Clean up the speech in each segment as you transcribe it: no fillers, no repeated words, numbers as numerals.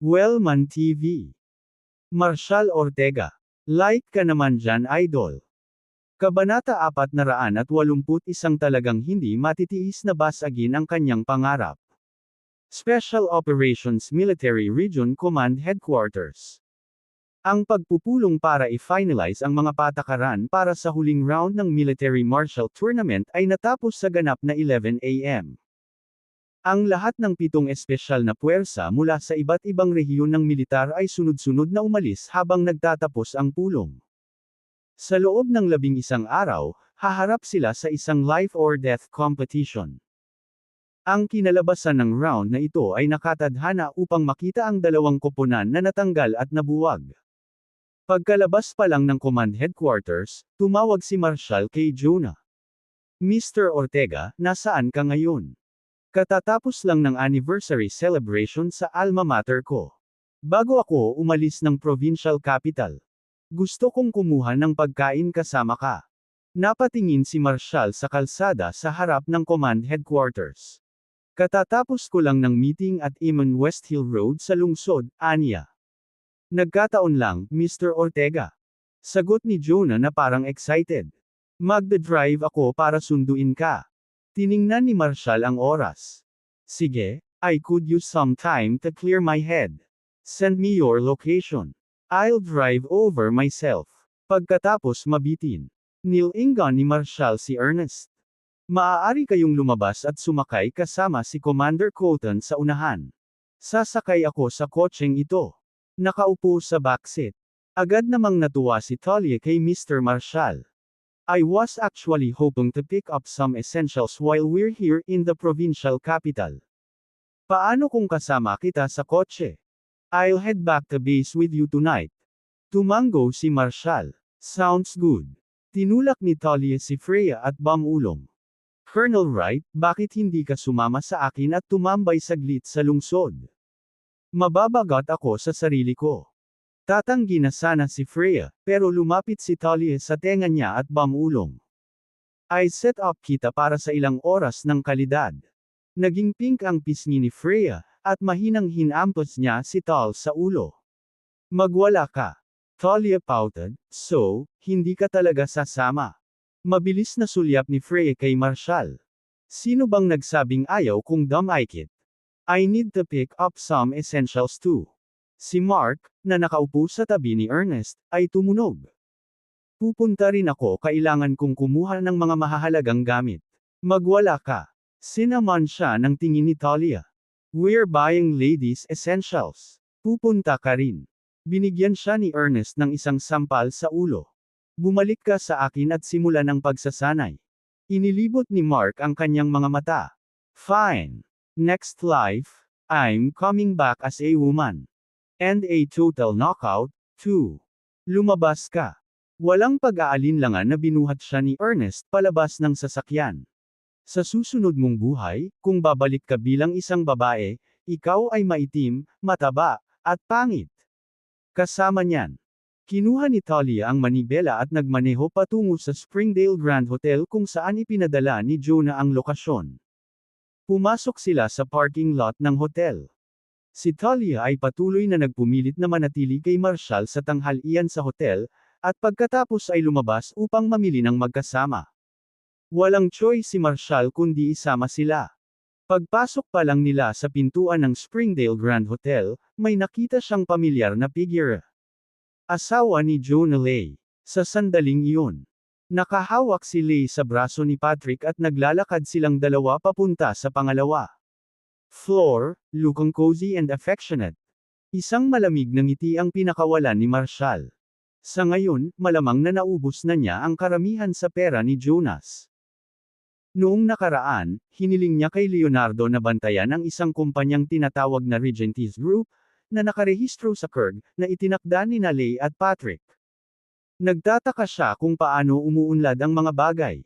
Wellman TV. Marshal Ortega. Like ka naman dyan, idol. Kabanata 481 talagang hindi matitiis na basagin ang kanyang pangarap. Special Operations Military Region Command Headquarters. Ang pagpupulong para i-finalize ang mga patakaran para sa huling round ng Military Martial Tournament ay natapos sa ganap na 11 a.m. Ang lahat ng 7 espesyal na puwersa mula sa iba't ibang rehiyon ng militar ay sunod-sunod na umalis habang nagtatapos ang pulong. Sa loob ng 11 araw, haharap sila sa isang life or death competition. Ang kinalabasan ng round na ito ay nakatadhana upang makita ang dalawang koponan na natanggal at nabuwag. Pagkalabas pa lang ng command headquarters, tumawag si Marshal kay Jonah. Mr. Ortega, nasaan ka ngayon? Katatapos lang ng anniversary celebration sa alma mater ko. Bago ako umalis ng provincial capital. Gusto kong kumuha ng pagkain kasama ka. Napatingin si Marshal sa kalsada sa harap ng command headquarters. Katatapos ko lang ng meeting at Imon West Hill Road sa lungsod, aniya. Nagkataon lang, Mr. Ortega. Sagot ni Jonah na parang excited. Magda-drive ako para sunduin ka. Tiningnan ni Marshal ang oras. Sige, I could use some time to clear my head. Send me your location. I'll drive over myself. Pagkatapos mabitin. Nilingan ni Marshal si Ernest. Maaari kayong lumabas at sumakay kasama si Commander Colton sa unahan. Sasakay ako sa kotseng ito. Nakaupo sa backseat. Agad namang natuwa si Talia kay Mr. Marshal. I was actually hoping to pick up some essentials while we're here in the provincial capital. Paano kung kasama kita sa kotse? I'll head back to base with you tonight. Tumango si Marshal. Sounds good. Tinulak ni Talia si Freya at Bamulong. Colonel Wright, bakit hindi ka sumama sa akin at tumambay saglit sa lungsod? Mababagat ako sa sarili ko. Tatanggi na sana si Freya, pero lumapit si Talia sa tenga niya at Bamulong. I set up kita para sa ilang oras ng kalidad. Naging pink ang pisngi ni Freya, at mahinang hinampos niya si Tal sa ulo. Magwala ka. Talia pouted, so, hindi ka talaga sasama. Mabilis na sulyap ni Freya kay Marshal. Sino bang nagsabing ayaw kung damay-kit? I need to pick up some essentials too. Si Mark, na nakaupo sa tabi ni Ernest, ay tumunog. Pupunta rin ako, kailangan kong kumuha ng mga mahahalagang gamit. Magwala ka. Sinaman siya ng tingin ni Talia. We're buying ladies' essentials. Pupunta ka rin. Binigyan siya ni Ernest ng isang sampal sa ulo. Bumalik ka sa akin at simulan ang pagsasanay. Inilibot ni Mark ang kanyang mga mata. Fine. Next life, I'm coming back as a woman. And a total knockout, too. Lumabas ka. Walang pag-aalinlangan na binuhat siya ni Ernest palabas ng sasakyan. Sa susunod mong buhay, kung babalik ka bilang isang babae, ikaw ay maitim, mataba, at pangit. Kasama niyan. Kinuha ni Talia ang manibela at nagmaneho patungo sa Springdale Grand Hotel kung saan ipinadala ni Jonah ang lokasyon. Pumasok sila sa parking lot ng hotel. Si Talia ay patuloy na nagpumilit na manatili kay Marshal sa tanghalian sa hotel, at pagkatapos ay lumabas upang mamili ng magkasama. Walang choice si Marshal kundi isama sila. Pagpasok pa lang nila sa pintuan ng Springdale Grand Hotel, may nakita siyang pamilyar na figure. Asawa ni Jonah Lay. Sa sandaling iyon, nakahawak si Lay sa braso ni Patrick at naglalakad silang dalawa papunta sa pangalawa floor, looking cozy and affectionate. Isang malamig na ngiti ang pinakawalan ni Marshal. Sa ngayon, malamang na naubos na niya ang karamihan sa pera ni Jonas. Noong nakaraan, hiniling niya kay Leonardo na bantayan ang isang kumpanyang tinatawag na Regentis Group, na nakarehistro sa Kirk, na itinakda ni Lay at Patrick. Nagtataka siya kung paano umuunlad ang mga bagay.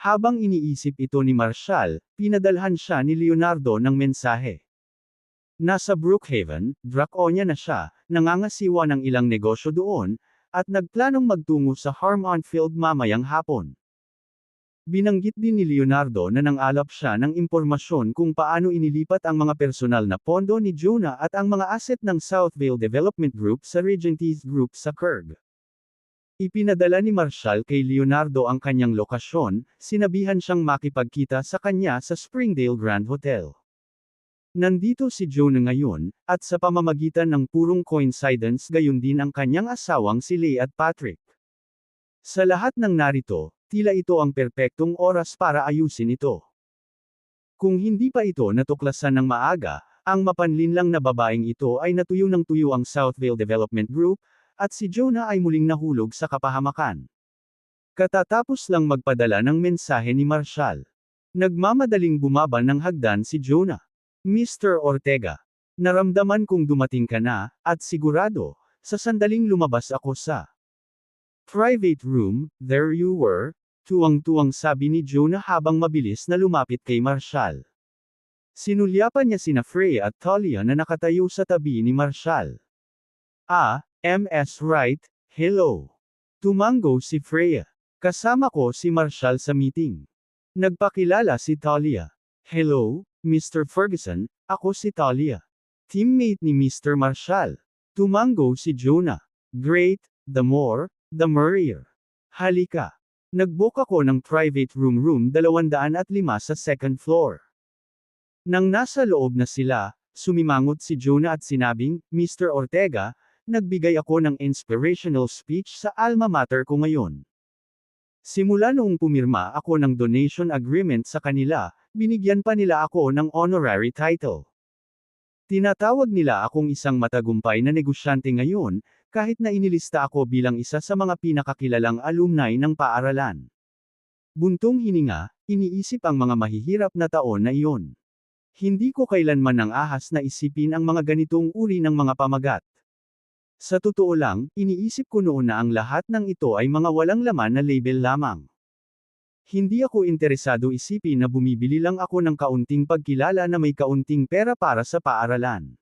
Habang iniisip ito ni Marshal, pinadalhan siya ni Leonardo ng mensahe. Nasa Brookhaven, Draconia na siya, nangangasiwa ng ilang negosyo doon, at nagplanong magtungo sa Harmon Field mamayang hapon. Binanggit din ni Leonardo na nang-alap siya ng impormasyon kung paano inilipat ang mga personal na pondo ni Jonah at ang mga asset ng Southvale Development Group sa Regencies Group sa Kerg. Ipinadala ni Marshall kay Leonardo ang kanyang lokasyon, sinabihan siyang makipagkita sa kanya sa Springdale Grand Hotel. Nandito si Jonah ngayon, at sa pamamagitan ng purong coincidence gayon din ang kanyang asawang si Leigh at Patrick. Sa lahat ng narito, tila ito ang perpektong oras para ayusin ito. Kung hindi pa ito natuklasan ng maaga, ang mapanlinlang na babaeng ito ay natuyo ng tuyo ang Southvale Development Group, at si Jonah ay muling nahulog sa kapahamakan. Katatapos lang magpadala ng mensahe ni Marshall. Nagmamadaling bumaba ng hagdan si Jonah. Mr. Ortega. Naramdaman kong dumating ka na, at sigurado, sa sandaling lumabas ako sa private room, there you were, tuwang-tuwang sabi ni Jonah habang mabilis na lumapit kay Marshall. Sinulyapan niya sina Freya at Talia na nakatayo sa tabi ni Marshall. Ah, Ms. Wright, hello. Tumango si Freya. Kasama ko si Marshall sa meeting. Nagpakilala si Talia. Hello, Mr. Ferguson, ako si Talia. Teammate ni Mr. Marshall. Tumango si Jonah. Great, the more, the merrier. Halika. Nag-book ako ng private room 205 sa second floor. Nang nasa loob na sila, sumimangot si Jonah at sinabing, Mr. Ortega, nagbigay ako ng inspirational speech sa alma mater ko ngayon. Simula noong pumirma ako ng donation agreement sa kanila, binigyan pa nila ako ng honorary title. Tinatawag nila akong isang matagumpay na negosyante ngayon, kahit na inilista ako bilang isa sa mga pinakakilalang alumni ng paaralan. Buntong hininga, iniisip ang mga mahihirap na taon na iyon. Hindi ko kailanman nang ahas na isipin ang mga ganitong uri ng mga pamagat. Sa totoo lang, iniisip ko noon na ang lahat ng ito ay mga walang laman na label lamang. Hindi ako interesado isipin na bumibili lang ako ng kaunting pagkilala na may kaunting pera para sa paaralan.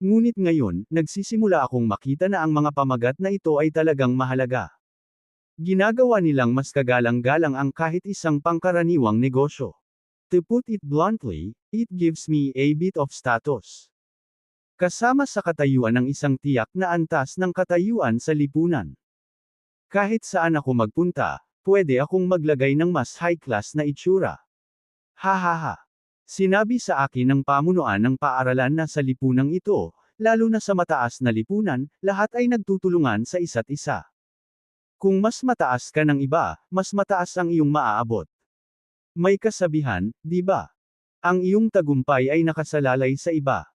Ngunit ngayon, nagsisimula akong makita na ang mga pamagat na ito ay talagang mahalaga. Ginagawa nilang mas kagalang-galang ang kahit isang pangkaraniwang negosyo. To put it bluntly, it gives me a bit of status. Kasama sa katayuan ng isang tiyak na antas ng katayuan sa lipunan. Kahit saan ako magpunta, pwede akong maglagay ng mas high-class na itsura. Hahaha. Sinabi sa akin ng pamunuan ng paaralan na sa lipunang ito, lalo na sa mataas na lipunan, lahat ay nagtutulungan sa isa't isa. Kung mas mataas ka ng iba, mas mataas ang iyong maaabot. May kasabihan, di ba? Ang iyong tagumpay ay nakasalalay sa iba.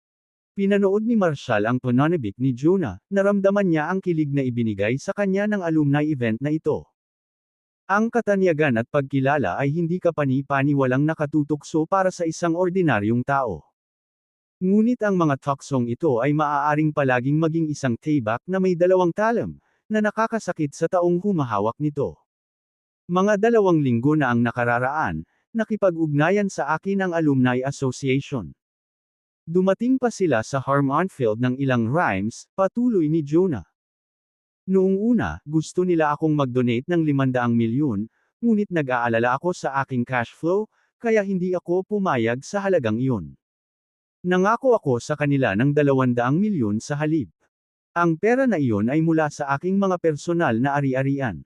Pinanood ni Marshall ang pananabik ni Jonah, naramdaman niya ang kilig na ibinigay sa kanya ng alumni event na ito. Ang katanyagan at pagkilala ay hindi kapani-paniwalang nakatutukso para sa isang ordinaryong tao. Ngunit ang mga tuksong ito ay maaaring palaging maging isang tayback na may dalawang talam, na nakakasakit sa taong humahawak nito. Mga 2 linggo na ang nakararaan, nakipag-ugnayan sa akin ang Alumni Association. Dumating pa sila sa Harmon-Field ng ilang rhymes, patuloy ni Jonah. Noong una, gusto nila akong mag-donate ng 500 milyon, ngunit nag-aalala ako sa aking cash flow, kaya hindi ako pumayag sa halagang iyon. Nangako ako sa kanila ng 200 milyon sa halip. Ang pera na iyon ay mula sa aking mga personal na ari-arian.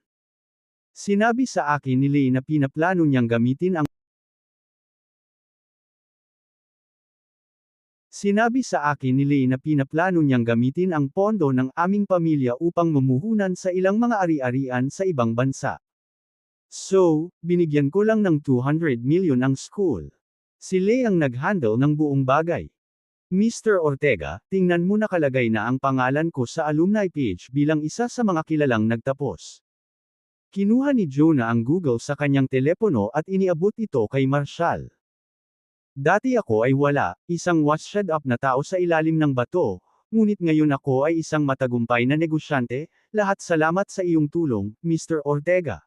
Sinabi sa akin ni Leigh na pinaplano niyang gamitin ang Sinabi sa akin ni Leigh na pinaplano niyang gamitin ang pondo ng aming pamilya upang mumuhunan sa ilang mga ari-arian sa ibang bansa. So, binigyan ko lang ng 200 million ang school. Si Leigh ang nag-handle ng buong bagay. Mr. Ortega, tingnan mo nakalagay na ang pangalan ko sa alumni page bilang isa sa mga kilalang nagtapos. Kinuha ni Jonah ang Google sa kanyang telepono at iniabot ito kay Marshall. Dati ako ay wala, isang washed up na tao sa ilalim ng bato, ngunit ngayon ako ay isang matagumpay na negosyante, lahat salamat sa iyong tulong, Mr. Ortega.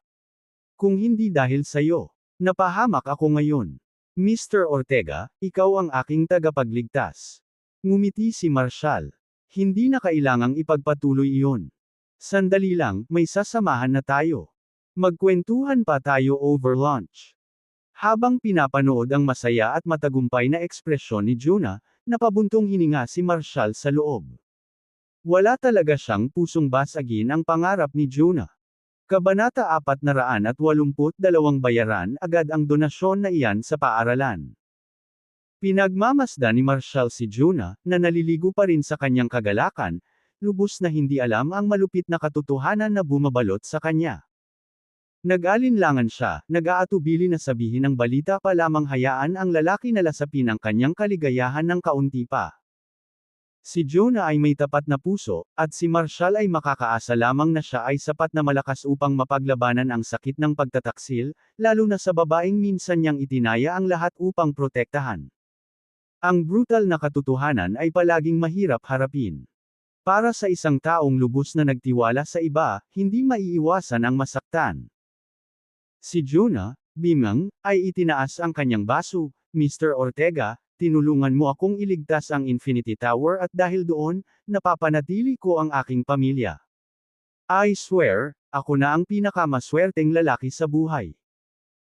Kung hindi dahil sa iyo, napahamak ako ngayon. Mr. Ortega, ikaw ang aking tagapagligtas. Ngumiti si Marshall. Hindi na kailangang ipagpatuloy iyon. Sandali lang, may sasamahan na tayo. Magkwentuhan pa tayo over lunch. Habang pinapanood ang masaya at matagumpay na ekspresyon ni Junah, napabuntong hininga si Marshall sa loob. Wala talaga siyang pusong basagin ang pangarap ni Junah. Kabanata 482 bayaran agad ang donasyon na iyan sa paaralan. Pinagmamasdan ni Marshall si Junah, na naliligo pa rin sa kanyang kagalakan, lubos na hindi alam ang malupit na katotohanan na bumabalot sa kanya. Nag-alinlangan siya, nag-aatubili na sabihin ang balita pa lamang hayaan ang lalaki na lasapin ang kanyang kaligayahan ng kaunti pa. Si Junah ay may tapat na puso, at si Marshall ay makakaasa lamang na siya ay sapat na malakas upang mapaglabanan ang sakit ng pagtataksil, lalo na sa babaeng minsan niyang itinaya ang lahat upang protektahan. Ang brutal na katotohanan ay palaging mahirap harapin. Para sa isang taong lubos na nagtiwala sa iba, hindi maiiwasan ang masaktan. Si Junah, bimang, ay itinaas ang kanyang baso. Mr. Ortega, tinulungan mo akong iligtas ang Infinity Tower at dahil doon, napapanatili ko ang aking pamilya. I swear, ako na ang pinakamaswerteng lalaki sa buhay.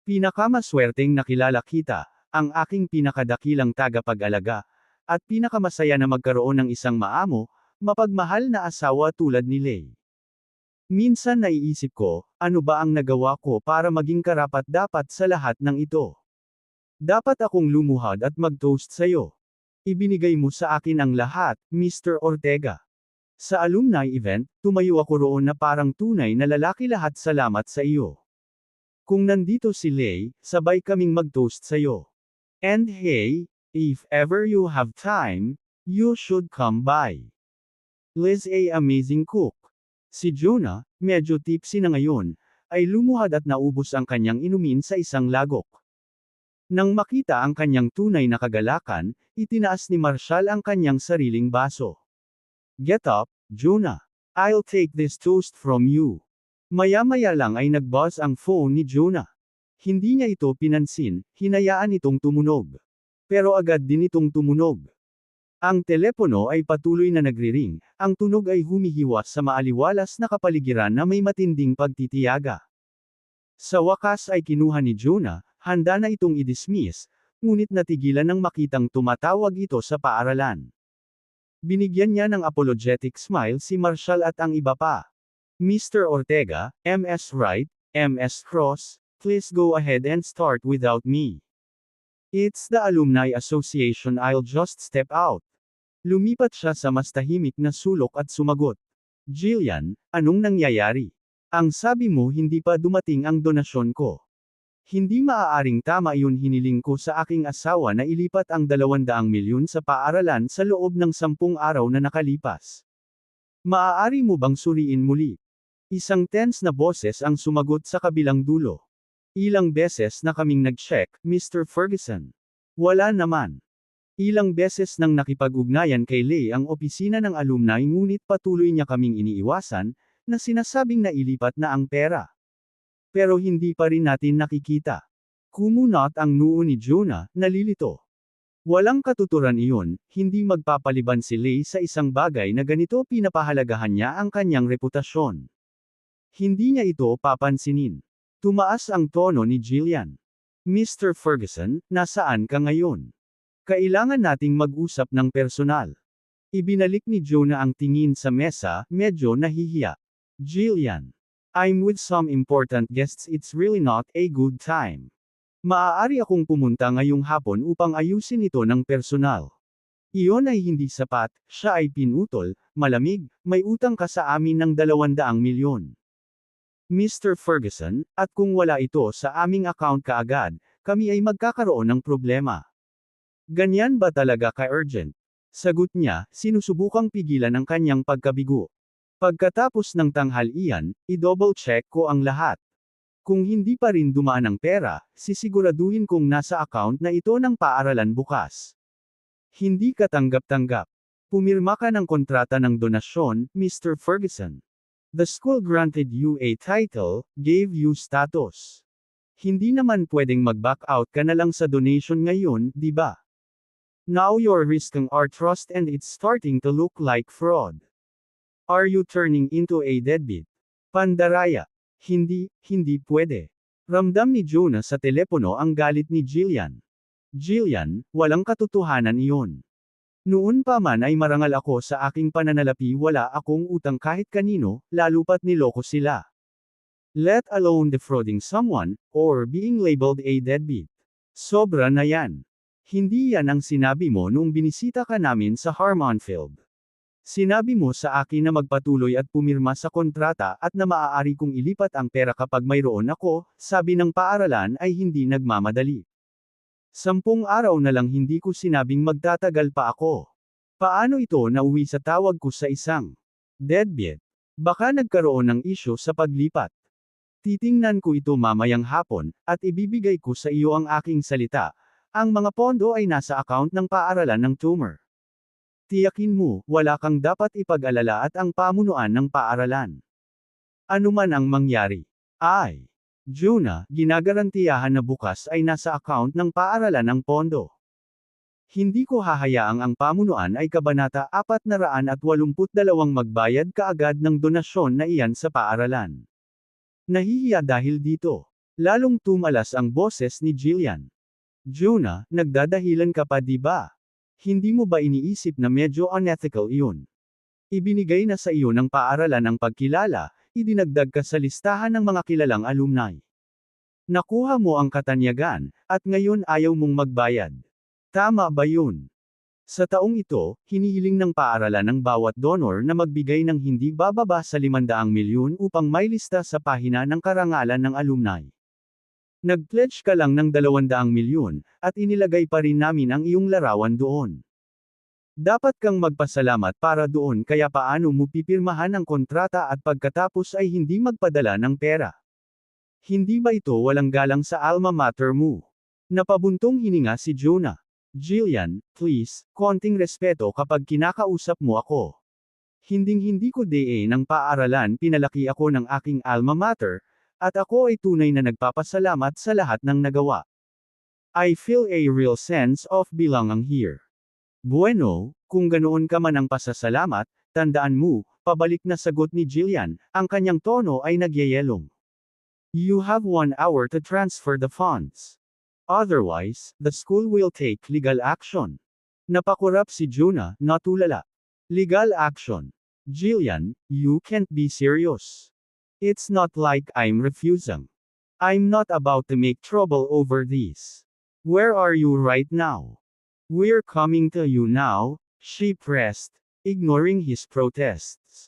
Pinakamaswerteng nakilala kita, ang aking pinakadakilang tagapag-alaga, at pinakamasaya na magkaroon ng isang maamo, mapagmahal na asawa tulad ni Lay. Minsan naiisip ko, ano ba ang nagawa ko para maging karapat-dapat sa lahat ng ito? Dapat akong lumuhad at mag-toast sa'yo. Ibinigay mo sa akin ang lahat, Mr. Ortega. Sa alumni event, tumayo ako roon na parang tunay na lalaki lahat salamat sa iyo. Kung nandito si Lay, sabay kaming mag-toast sa'yo. And hey, if ever you have time, you should come by. Liz a amazing cook. Si Junah, medyo tipsy na ngayon, ay lumuhad at naubos ang kanyang inumin sa isang lagok. Nang makita ang kanyang tunay na kagalakan, itinaas ni Marshall ang kanyang sariling baso. Get up, Junah. I'll take this toast from you. Maya-maya lang ay nag-buzz ang phone ni Junah. Hindi niya ito pinansin, hinayaan itong tumunog. Pero agad din itong tumunog. Ang telepono ay patuloy na nagriring, ang tunog ay humihiwas sa maaliwalas na kapaligiran na may matinding pagtitiyaga. Sa wakas ay kinuha ni Junah, handa na itong i-dismiss, ngunit natigilan nang makitang tumatawag ito sa paaralan. Binigyan niya ng apologetic smile si Marshall at ang iba pa. Mr. Ortega, Ms. Wright, Ms. Cross, please go ahead and start without me. It's the Alumni Association, I'll just step out. Lumipat siya sa mas tahimik na sulok at sumagot. Jillian, anong nangyayari? Ang sabi mo hindi pa dumating ang donasyon ko. Hindi maaaring tama iyon, hiniling ko sa aking asawa na ilipat ang 200 milyon sa paaralan sa loob ng 10 araw na nakalipas. Maaari mo bang suriin muli? Isang tense na boses ang sumagot sa kabilang dulo. Ilang beses na kaming nag-check, Mr. Ferguson. Wala naman. Ilang beses nang nakipag-ugnayan kay Lay ang opisina ng alumni, ngunit patuloy niya kaming iniiwasan, na sinasabing nailipat na ang pera. Pero hindi pa rin natin nakikita. Kumunot ang noo ni Junah, nalilito. Walang katuturan iyon, hindi magpapaliban si Lay sa isang bagay na ganito, pinapahalagahan niya ang kanyang reputasyon. Hindi niya ito papansinin. Tumaas ang tono ni Jillian. Mr. Ferguson, nasaan ka ngayon? Kailangan nating mag-usap ng personal. Ibinalik ni Junah ang tingin sa mesa, medyo nahihiya. Jillian. I'm with some important guests, it's really not a good time. Maaari akong pumunta ngayong hapon upang ayusin ito ng personal. Iyon ay hindi sapat, siya ay pinutol, malamig, may utang ka sa amin ng 200 milyon. Mr. Ferguson, at kung wala ito sa aming account kaagad, kami ay magkakaroon ng problema. Ganyan ba talaga ka-urgent? Sagot niya, sinusubukang pigilan ang kanyang pagkabigo. Pagkatapos ng tanghalian, i-double check ko ang lahat. Kung hindi pa rin dumaan ang pera, sisiguraduhin kong nasa account na ito ng paaralan bukas. Hindi ka tanggap-tanggap. Pumirma ka ng kontrata ng donasyon, Mr. Ferguson. The school granted you a title, gave you status. Hindi naman pwedeng mag-back out ka na lang sa donation ngayon, di ba? Now you're risking our trust and it's starting to look like fraud. Are you turning into a deadbeat? Pandaraya. Hindi pwede. Ramdam ni Jonah sa telepono ang galit ni Jillian. Jillian, walang katotohanan iyon. Noon pa man ay marangal ako sa aking pananalapi, wala akong utang kahit kanino, lalo pat niloko sila. Let alone defrauding someone, or being labeled a deadbeat. Sobra na yan. Hindi yan ang sinabi mo noong binisita ka namin sa Harmonfield. Sinabi mo sa akin na magpatuloy at pumirma sa kontrata at na maaari kong ilipat ang pera kapag mayroon ako, sabi ng paaralan ay hindi nagmamadali. 10 araw na lang hindi ko sinabing magtatagal pa ako. Paano ito nauwi sa tawag ko sa isang deadbeat? Baka nagkaroon ng isyu sa paglipat. Titingnan ko ito mamayang hapon, at ibibigay ko sa iyo ang aking salita. Ang mga pondo ay nasa account ng paaralan ng tumor. Tiyakin mo, wala kang dapat ipag-alala at ang pamunuan ng paaralan. Ano man ang mangyari. Jonah, ginagarantiyahan na bukas ay nasa account ng paaralan ng pondo. Hindi ko hahayaang ang pamunuan ay kabanata 482 magbayad kaagad ng donasyon na iyan sa paaralan. Nahihiya dahil dito. Lalong tumalas ang boses ni Jillian. Jonah, nagdadahilan ka pa, di ba? Hindi mo ba iniisip na medyo unethical iyon? Ibinigay na sa iyo ng paaralan ang pagkilala, idinagdag ka sa listahan ng mga kilalang alumni. Nakuha mo ang katanyagan, at ngayon ayaw mong magbayad. Tama ba yun? Sa taong ito, hinihiling ng paaralan ng bawat donor na magbigay ng hindi bababa sa 500 milyon upang may lista sa pahina ng karangalan ng alumni. Nag-pledge ka lang ng 200 milyon, at inilagay pa rin namin ang iyong larawan doon. Dapat kang magpasalamat para doon, kaya paano mo pipirmahan ang kontrata at pagkatapos ay hindi magpadala ng pera? Hindi ba ito walang galang sa alma mater mo? Napabuntong hininga si Jonah. Jillian, please, konting respeto kapag kinakausap mo ako. Hinding-hindi ko ng paaralan pinalaki ako ng aking alma mater, at ako ay tunay na nagpapasalamat sa lahat ng nagawa. I feel a real sense of belonging here. Bueno, kung ganoon ka man ang pasasalamat, tandaan mo, pabalik na sagot ni Jillian, ang kanyang tono ay nagyayelong. You have 1 hour to transfer the funds. Otherwise, the school will take legal action. Napakurap si Jonah, natulala. Legal action. Jillian, you can't be serious. It's not like I'm refusing. I'm not about to make trouble over this. Where are you right now? We're coming to you now, she pressed, ignoring his protests.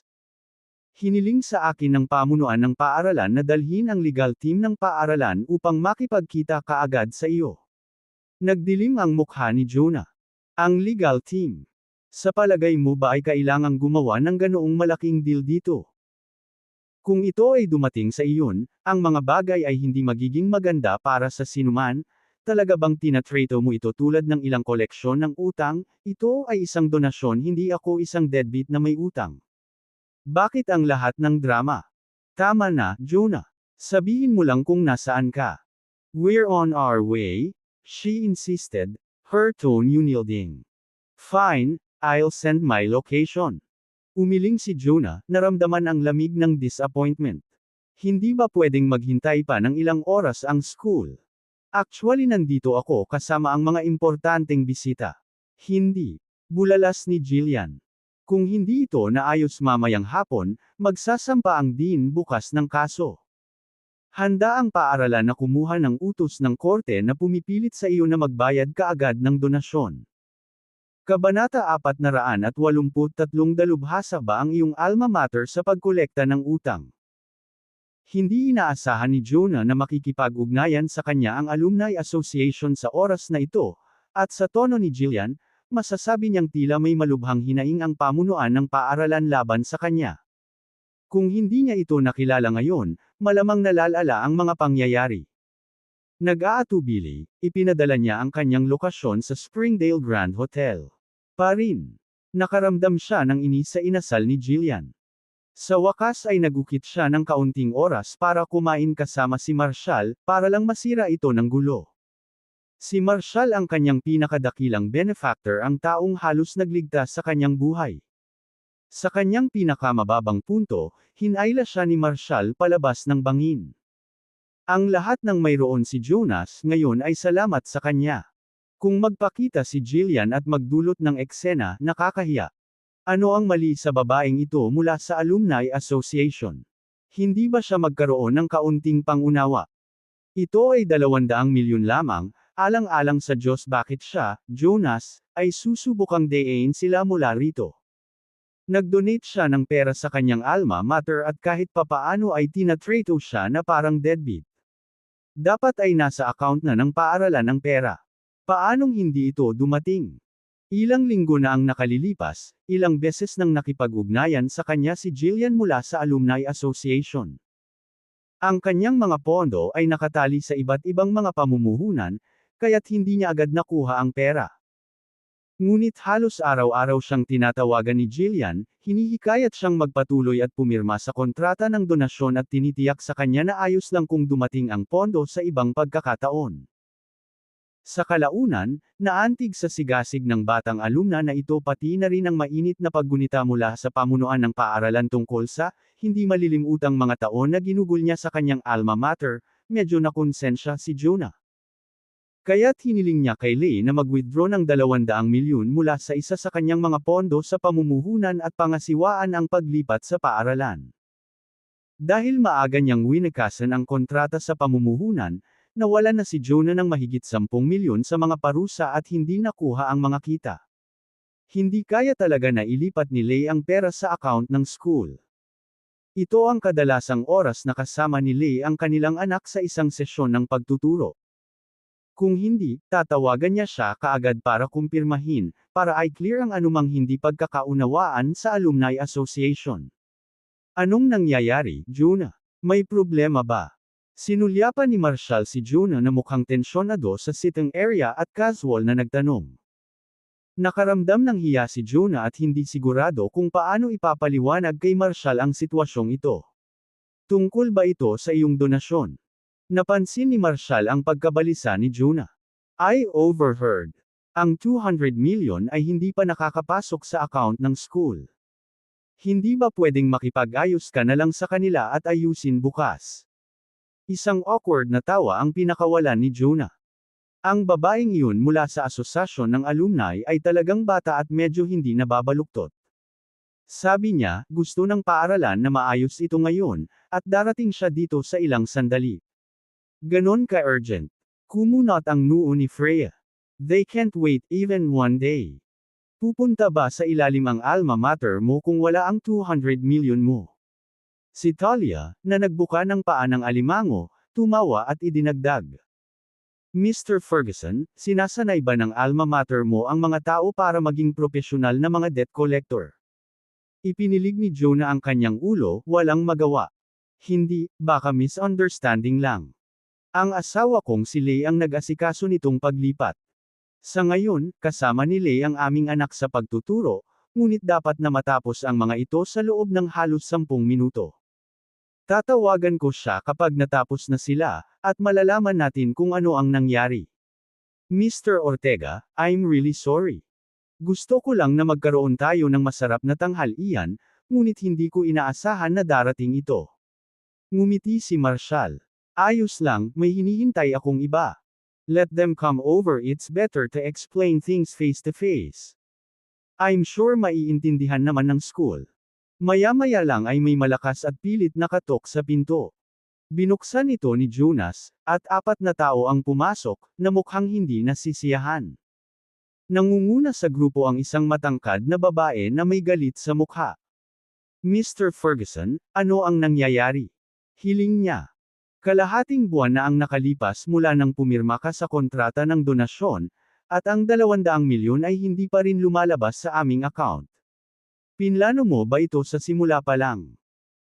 Hiniling sa akin ng pamunuan ng paaralan na dalhin ang legal team ng paaralan upang makipagkita kaagad sa iyo. Nagdilim ang mukha ni Jonah. Ang legal team. Sa palagay mo ba ay kailangang gumawa ng ganoong malaking deal dito? Kung ito ay dumating sa iyon, ang mga bagay ay hindi magiging maganda para sa sinuman. Talaga bang tinatrato mo ito tulad ng ilang koleksyon ng utang? Ito ay isang donasyon, hindi ako isang deadbeat na may utang. Bakit ang lahat ng drama? Tama na, Jonah. Sabihin mo lang kung nasaan ka. We're on our way, she insisted, her tone unyielding. Fine, I'll send my location. Umiling si Jonah, naramdaman ang lamig ng disappointment. Hindi ba pwedeng maghintay pa ng ilang oras ang school? Actually nandito ako kasama ang mga importanteng bisita. Hindi. Bulalas ni Jillian. Kung hindi ito naayos mamayang hapon, magsasampa ang dean bukas ng kaso. Handa ang paaralan na kumuha ng utos ng korte na pumipilit sa iyo na magbayad kaagad ng donasyon. Kabanata 483 dalubhasa ba ang iyong alma mater sa pagkolekta ng utang? Hindi inaasahan ni Jonah na makikipag-ugnayan sa kanya ang Alumni Association sa oras na ito, at sa tono ni Jillian, masasabi niyang tila may malubhang hinaing ang pamunuan ng paaralan laban sa kanya. Kung hindi niya ito nakilala ngayon, malamang nalalala ang mga pangyayari. Nag-aatubili, ipinadala niya ang kanyang lokasyon sa Springdale Grand Hotel. Parin. Nakaramdam siya ng inis sa inasal ni Jillian. Sa wakas ay nagukit siya ng kaunting oras para kumain kasama si Marshall, para lang masira ito ng gulo. Si Marshall ang kanyang pinakadakilang benefactor, ang taong halos nagligtas sa kanyang buhay. Sa kanyang pinakamababang punto, hinayla siya ni Marshall palabas ng bangin. Ang lahat ng mayroon si Jonas ngayon ay salamat sa kanya. Kung magpakita si Jillian at magdulot ng eksena, nakakahiya. Ano ang mali sa babaeng ito mula sa Alumni Association? Hindi ba siya magkaroon ng kaunting pangunawa? Ito ay 200 milyon lamang, alang-alang sa Diyos bakit siya, Jonas, ay susubukang dayain sila mula rito. Nag-donate siya ng pera sa kanyang alma mater at kahit papaano ay tinatrato siya na parang deadbeat. Dapat ay nasa account na ng paaralan ang pera. Paanong hindi ito dumating? Ilang linggo na ang nakalilipas, ilang beses nang nakipag-ugnayan sa kanya si Jillian mula sa Alumni Association. Ang kanyang mga pondo ay nakatali sa iba't ibang mga pamumuhunan, kaya't hindi niya agad nakuha ang pera. Ngunit halos araw-araw siyang tinatawagan ni Jillian, hinihikayat siyang magpatuloy at pumirma sa kontrata ng donasyon at tinitiyak sa kanya na ayos lang kung dumating ang pondo sa ibang pagkakataon. Sa kalaunan, naantig sa sigasig ng batang alumna na ito pati na rin ang mainit na paggunita mula sa pamunuan ng paaralan tungkol sa, hindi malilimutang mga taon na ginugol niya sa kanyang alma mater, medyo nakonsensya si Jonah. Kaya't hiniling niya kay Leigh na mag-withdraw ng 200 milyon mula sa isa sa kanyang mga pondo sa pamumuhunan at pangasiwaan ang paglipat sa paaralan. Dahil maaga niyang winakasan ang kontrata sa pamumuhunan, nawalan na si Jonah ng mahigit 10 milyon sa mga parusa at hindi nakuha ang mga kita. Hindi kaya talaga na ilipat ni Leigh ang pera sa account ng school. Ito ang kadalasang oras na kasama ni Leigh ang kanilang anak sa isang sesyon ng pagtuturo. Kung hindi, tatawagan niya siya kaagad para kumpirmahin, para i-clear ang anumang hindi pagkakaunawaan sa Alumni Association. Anong nangyayari, Jonah? May problema ba? Sinulyapan ni Marshall si Jonah na mukhang tensyonado sa sitting area at casual na nagtanong. Nakaramdam ng hiya si Jonah at hindi sigurado kung paano ipapaliwanag kay Marshall ang sitwasyong ito. Tungkol ba ito sa iyong donasyon? Napansin ni Marshall ang pagkabalisa ni Jonah. I overheard. Ang 200 million ay hindi pa nakakapasok sa account ng school. Hindi ba pwedeng makipag-ayos ka na lang sa kanila at ayusin bukas? Isang awkward na tawa ang pinakawalan ni Jonah. Ang babaeng iyon mula sa asosasyon ng alumni ay talagang bata at medyo hindi nababaluktot. Sabi niya, gusto ng paaralan na maayos ito ngayon, at darating siya dito sa ilang sandali. Ganon ka-urgent. Kumunot ang noo ni Freya. They can't wait even one day. Pupunta ba sa ilalim ang alma mater mo kung wala ang 200 million mo? Si Talia, na nagbuka ng paa ng alimango, tumawa at idinagdag. Mr. Ferguson, sinasanay ba ng alma mater mo ang mga tao para maging profesional na mga debt collector? Ipinilig ni Jonah ang kanyang ulo, walang magawa. Hindi, baka misunderstanding lang. Ang asawa kong si Leigh ang nag-asikaso nitong paglipat. Sa ngayon, kasama ni Leigh ang aming anak sa pagtuturo, ngunit dapat na matapos ang mga ito sa loob ng halos 10 minuto. Tatawagan ko siya kapag natapos na sila, at malalaman natin kung ano ang nangyari. Mr. Ortega, I'm really sorry. Gusto ko lang na magkaroon tayo ng masarap na tanghalian, ngunit hindi ko inaasahan na darating ito. Ngumiti si Marshall. Ayos lang, may hinihintay akong iba. Let them come over, it's better to explain things face to face. I'm sure maiintindihan naman ng school. Maya-maya lang ay may malakas at pilit na katok sa pinto. Binuksan ito ni Jonas, at 4 na tao ang pumasok, na mukhang hindi nasisiyahan. Nangunguna sa grupo ang isang matangkad na babae na may galit sa mukha. Mr. Ferguson, ano ang nangyayari? Hiling niya. Kalahating buwan na ang nakalipas mula nang pumirma ka sa kontrata ng donasyon, at ang 200 milyon ay hindi pa rin lumalabas sa aming account. Pinlano mo ba ito sa simula pa lang?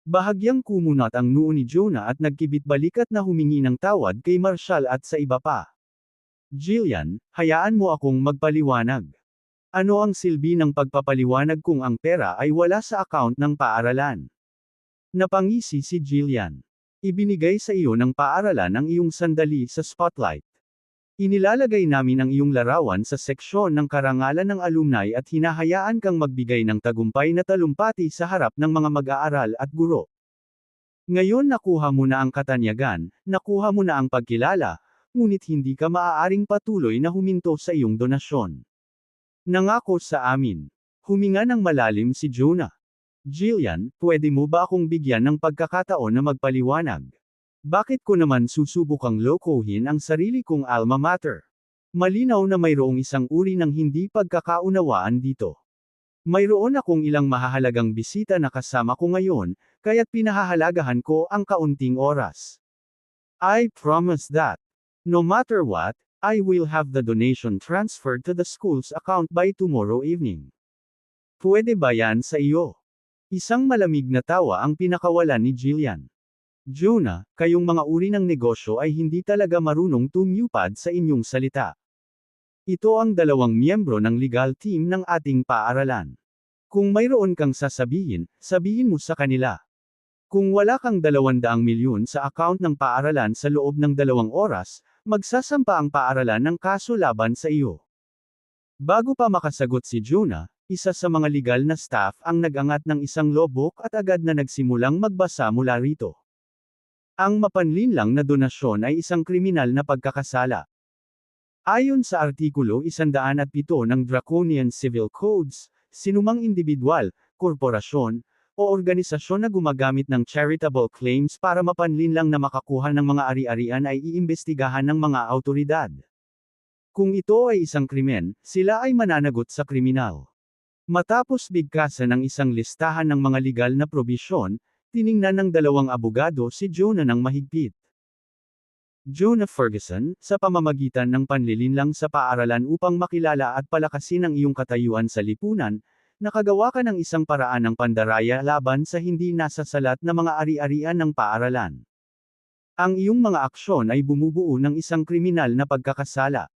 Bahagyang kumunat ang noo ni Jonah at nagkibit-balikat na humingi ng tawad kay Marshall at sa iba pa. Jillian, hayaan mo akong magpaliwanag. Ano ang silbi ng pagpapaliwanag kung ang pera ay wala sa account ng paaralan? Napangisi si Jillian. Ibinigay sa iyo ng paaralan ang iyong sandali sa spotlight. Inilalagay namin ang iyong larawan sa seksyon ng karangalan ng alumni at hinahayaan kang magbigay ng tagumpay na talumpati sa harap ng mga mag-aaral at guro. Ngayon nakuha mo na ang katanyagan, nakuha mo na ang pagkilala, ngunit hindi ka maaaring patuloy na huminto sa iyong donasyon. Nangako sa amin. Huminga ng malalim si Jonah. Jillian, pwede mo ba akong bigyan ng pagkakataon na magpaliwanag? Bakit ko naman susubukang lokohin ang sarili kong alma mater? Malinaw na mayroong isang uri ng hindi pagkakaunawaan dito. Mayroon akong ilang mahahalagang bisita na kasama ko ngayon, kaya't pinahahalagahan ko ang kaunting oras. I promise that, no matter what, I will have the donation transferred to the school's account by tomorrow evening. Pwede ba yan sa iyo? Isang malamig na tawa ang pinakawalan ni Jillian. Jonah, kayong mga uri ng negosyo ay hindi talaga marunong tumupad sa inyong salita. Ito ang dalawang miyembro ng legal team ng ating paaralan. Kung mayroon kang sasabihin, sabihin mo sa kanila. Kung wala kang 200 milyon sa account ng paaralan sa loob ng 2 oras, magsasampa ang paaralan ng kaso laban sa iyo. Bago pa makasagot si Jonah, isa sa mga legal na staff ang nag-angat ng isang logbook at agad na nagsimulang magbasa mula rito. Ang mapanlinlang na donasyon ay isang kriminal na pagkakasala. Ayon sa Artikulo 107 ng Draconian Civil Codes, sinumang individual, korporasyon, o organisasyon na gumagamit ng charitable claims para mapanlinlang na makakuha ng mga ari-arian ay iimbestigahan ng mga awtoridad. Kung ito ay isang krimen, sila ay mananagot sa kriminal. Matapos bigkasan ng isang listahan ng mga legal na probisyon, tiningnan ng 2 abogado si Jonah ng mahigpit. Jonah Ferguson, sa pamamagitan ng panlilinlang sa paaralan upang makilala at palakasin ang iyong katayuan sa lipunan, nakagawa ka ng isang paraan ng pandaraya laban sa hindi nasasalat na mga ari-arian ng paaralan. Ang iyong mga aksyon ay bumubuo ng isang kriminal na pagkakasala.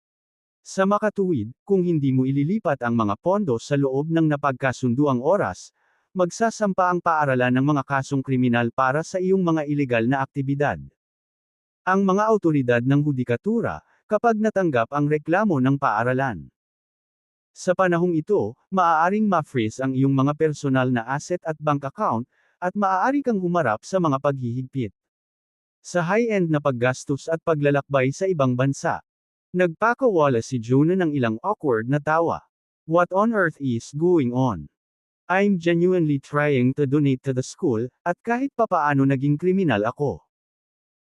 Sa makatuwid, kung hindi mo ililipat ang mga pondo sa loob ng napagkasunduang oras, magsasampa ang paaralan ng mga kasong kriminal para sa iyong mga ilegal na aktibidad. Ang mga awtoridad ng hudikatura, kapag natanggap ang reklamo ng paaralan. Sa panahong ito, maaaring ma-freeze ang iyong mga personal na asset at bank account, at maaari kang humarap sa mga paghihigpit. Sa high-end na paggastos at paglalakbay sa ibang bansa. Nagpakawala si Jonah ng ilang awkward na tawa. What on earth is going on? I'm genuinely trying to donate to the school, at kahit papaano naging kriminal ako.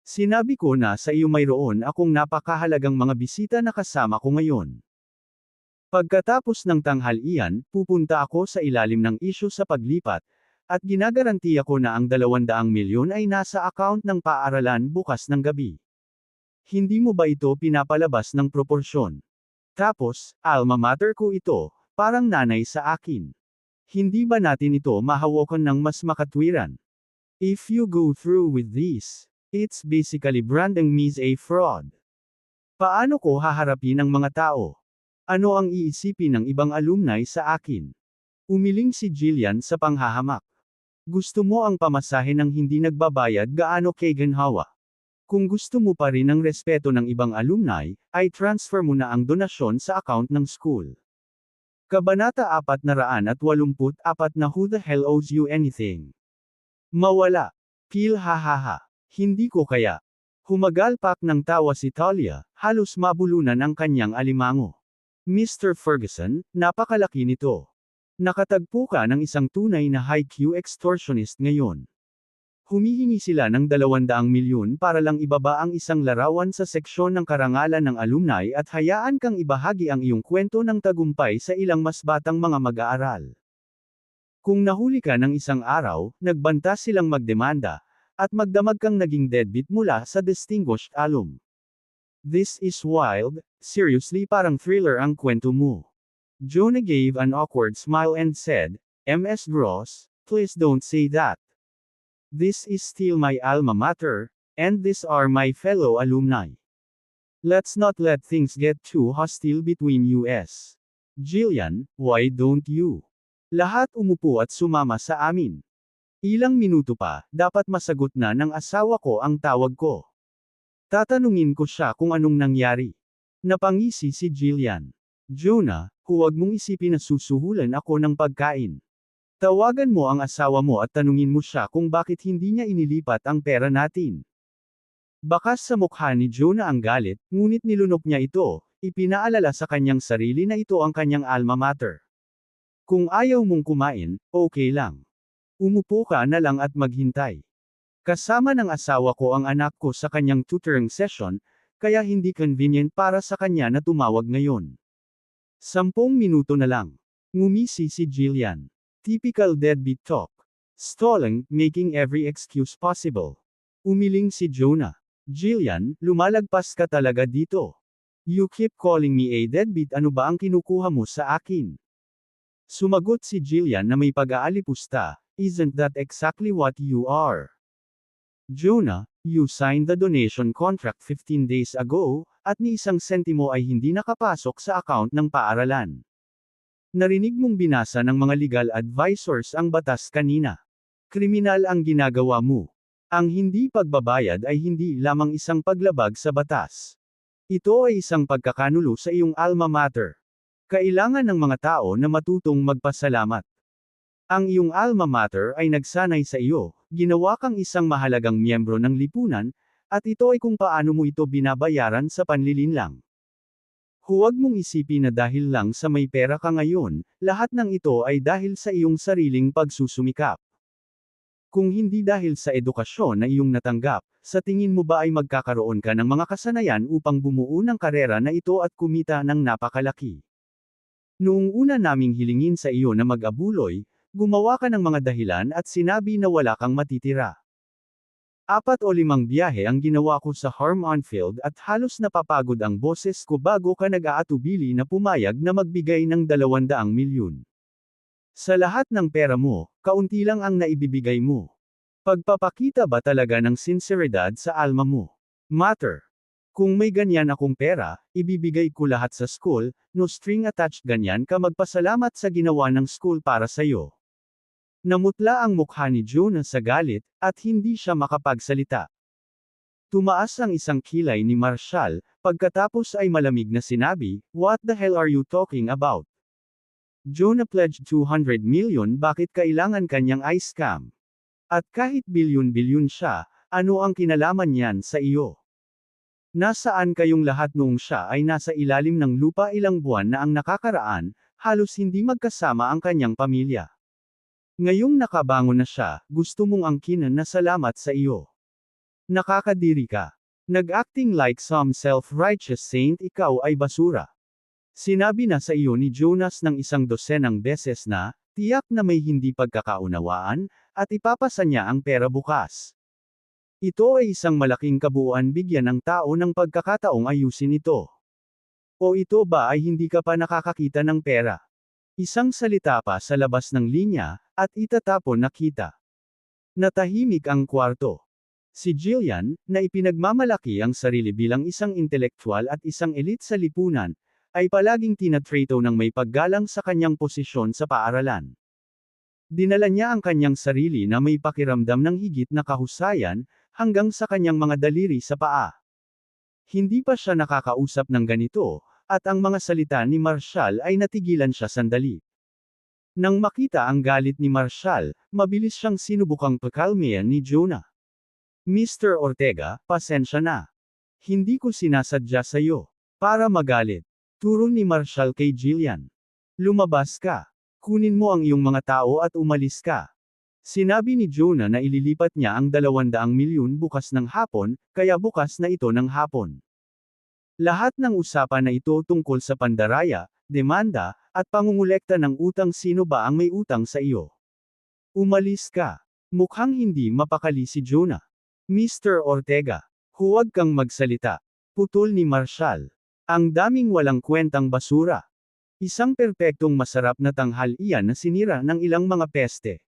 Sinabi ko na sa iyo mayroon akong napakahalagang mga bisita na kasama ko ngayon. Pagkatapos ng tanghalian, pupunta ako sa ilalim ng isyu sa paglipat, at ginagarantiya ko na ang 200 milyon ay nasa account ng paaralan bukas ng gabi. Hindi mo ba ito pinapalabas ng proporsyon? Tapos, alma mater ko ito, parang nanay sa akin. Hindi ba natin ito mahawakan ng mas makatwiran? If you go through with this, it's basically branding me as a fraud. Paano ko haharapin ang mga tao? Ano ang iisipin ng ibang alumni sa akin? Umiling si Jillian sa panghahamak. Gusto mo ang pamasahe ng hindi nagbabayad gaano kaginhawa? Kung gusto mo pa rin ang respeto ng ibang alumni, ay transfer mo na ang donasyon sa account ng school. Kabanata 484 na Who the hell owes you anything? Mawala. Pil hahaha. Hindi ko kaya. Humagalpak ng tawa si Talia, halos mabulunan ang kanyang alimango. Mr. Ferguson, napakalaki nito. Nakatagpo ka ng isang tunay na high-Q extortionist ngayon. Humihingi sila ng 200 milyon para lang ibaba ang isang larawan sa seksyon ng karangalan ng alumni at hayaan kang ibahagi ang iyong kwento ng tagumpay sa ilang mas batang mga mag-aaral. Kung nahuli ka ng isang araw, nagbanta silang magdemanda, at magdamag kang naging deadbeat mula sa distinguished alum. This is wild, seriously parang thriller ang kwento mo. Jonah gave an awkward smile and said, Ms. Gross, please don't say that. This is still my alma mater, and these are my fellow alumni. Let's not let things get too hostile between us. Jillian, why don't you? Lahat umupo at sumama sa amin. Ilang minuto pa, dapat masagot na ng asawa ko ang tawag ko. Tatanungin ko siya kung anong nangyari. Napangisi si Jillian. Jonah, huwag mong isipin na susuhulan ako ng pagkain. Tawagan mo ang asawa mo at tanungin mo siya kung bakit hindi niya inilipat ang pera natin. Bakas sa mukha ni Jonah ang galit, ngunit nilunok niya ito, ipinaalala sa kanyang sarili na ito ang kanyang alma mater. Kung ayaw mong kumain, okay lang. Umupo ka na lang at maghintay. Kasama ng asawa ko ang anak ko sa kanyang tutoring session, kaya hindi convenient para sa kanya na tumawag ngayon. 10 minuto na lang. Ngumisi si Jillian. Typical deadbeat talk. Stalling, making every excuse possible. Umiling si Jonah. Jillian, lumalagpas ka talaga dito. You keep calling me a deadbeat, ano ba ang kinukuha mo sa akin? Sumagot si Jillian na may pag-aalipusta, isn't that exactly what you are? Jonah, you signed the donation contract 15 days ago, at ni isang sentimo ay hindi nakapasok sa account ng paaralan. Narinig mong binasa ng mga legal advisors ang batas kanina. Kriminal ang ginagawa mo. Ang hindi pagbabayad ay hindi lamang isang paglabag sa batas. Ito ay isang pagkakanulo sa iyong alma mater. Kailangan ng mga tao na matutong magpasalamat. Ang iyong alma mater ay nagsanay sa iyo, ginawa kang isang mahalagang miyembro ng lipunan, at ito ay kung paano mo ito binabayaran sa panlilinlang. Huwag mong isipin na dahil lang sa may pera ka ngayon, lahat ng ito ay dahil sa iyong sariling pagsusumikap. Kung hindi dahil sa edukasyon na iyong natanggap, sa tingin mo ba ay magkakaroon ka ng mga kasanayan upang bumuo ng karera na ito at kumita ng napakalaki? Noong una naming hilingin sa iyo na mag-abuloy, gumawa ka ng mga dahilan at sinabi na wala kang matitira. 4 o 5 biyahe ang ginawa ko sa Harmon-Field at halos napapagod ang boses ko bago ka nag-aatubili na pumayag na magbigay ng 200 milyon. Sa lahat ng pera mo, kaunti lang ang naibibigay mo. Pagpapakita ba talaga ng sinseridad sa alma mo? Matter. Kung may ganyan akong pera, ibibigay ko lahat sa school, no string attached, ganyan ka magpasalamat sa ginawa ng school para sa'yo. Namutla ang mukha ni Jonah sa galit, at hindi siya makapagsalita. Tumaas ang isang kilay ni Marshall, pagkatapos ay malamig na sinabi, "What the hell are you talking about?" Jonah pledged 200 million, bakit kailangan kanyang i-scam? At kahit bilyon-bilyon siya, ano ang kinalaman niyan sa iyo? Nasaan kayong lahat noong siya ay nasa ilalim ng lupa ilang buwan na ang nakakaraan, halos hindi magkasama ang kanyang pamilya. Ngayong nakabangon na siya, gusto mong angkinan na salamat sa iyo. Nakakadiri ka. Nag-acting like some self-righteous saint, ikaw ay basura. Sinabi na sa iyo ni Jonas ng 100 beses na, tiyak na may hindi pagkakaunawaan, at ipapasa niya ang pera bukas. Ito ay isang malaking kabuuan, bigyan ng tao ng pagkakataong ayusin ito. O ito ba ay hindi ka pa nakakakita ng pera? Isang salita pa sa labas ng linya, at itatapon na kita. Natahimik ang kwarto. Si Jillian, na ipinagmamalaki ang sarili bilang isang intelektual at isang elite sa lipunan, ay palaging tinatrato ng may paggalang sa kanyang posisyon sa paaralan. Dinala niya ang kanyang sarili na may pakiramdam ng higit na kahusayan, hanggang sa kanyang mga daliri sa paa. Hindi pa siya nakakausap ng ganito, at ang mga salita ni Marshall ay natigilan siya sandali. Nang makita ang galit ni Marshall, mabilis siyang sinubukang pakalmayan ni Jonah. Mr. Ortega, pasensya na. Hindi ko sinasadya sa iyo. Para magalit. Turo ni Marshall kay Jillian. Lumabas ka. Kunin mo ang iyong mga tao at umalis ka. Sinabi ni Jonah na ililipat niya ang 200 milyon bukas ng hapon, kaya bukas na ito ng hapon. Lahat ng usapan na ito tungkol sa pandaraya, demanda, at pangungulekta ng utang. Sino ba ang may utang sa iyo? Umalis ka. Mukhang hindi mapakali si Jonah. Mr. Ortega, huwag kang magsalita. Putol ni Marshall. Ang daming walang kwentang basura. Isang perpektong masarap na tanghalian na sinira ng ilang mga peste.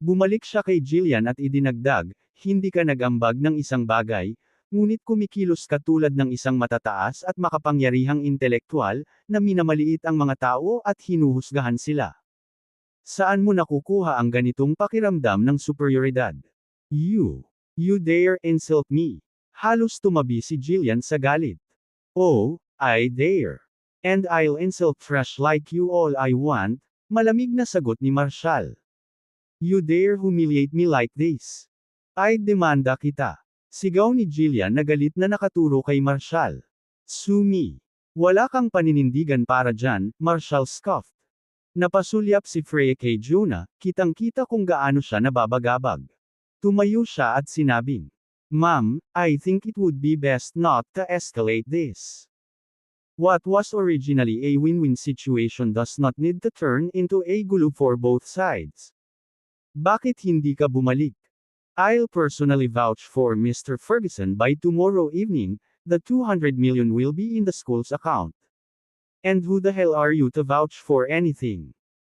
Bumalik siya kay Jillian at idinagdag, hindi ka nag-ambag ng isang bagay, ngunit kumikilos ka tulad ng isang matataas at makapangyarihang intelektual, na minamaliit ang mga tao at hinuhusgahan sila. Saan mo nakukuha ang ganitong pakiramdam ng superioridad? You dare insult me. Halos tumabi si Jillian sa galit. Oh, I dare. And I'll insult trash like you all I want, malamig na sagot ni Marshall. You dare humiliate me like this? I'd demanda kita. Sigaw ni Jillian na galit na nakaturo kay Marshall. Sue me. Wala kang paninindigan para dyan, Marshall scoffed. Napasulyap si Freya kay Junah, kitang-kita kung gaano siya nababagabag. Tumayo siya at sinabing, Ma'am, I think it would be best not to escalate this. What was originally a win-win situation does not need to turn into a gulo for both sides. Bakit hindi ka bumalik? I'll personally vouch for Mr. Ferguson by tomorrow evening, the 200 million will be in the school's account. And who the hell are you to vouch for anything?